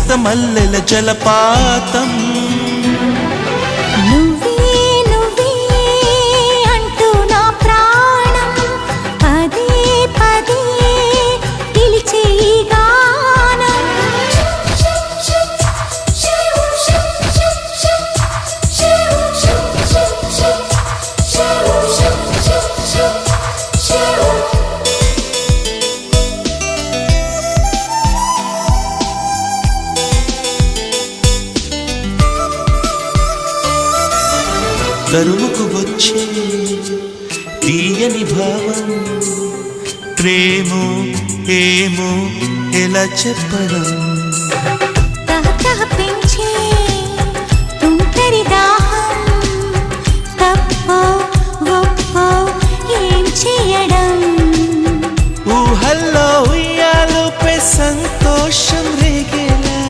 ముసిముస మల్లెల జలపాతం. తరువుకు వచ్చే తీయని భావం, ప్రేమో ఏమో ఎలా చెప్పడం.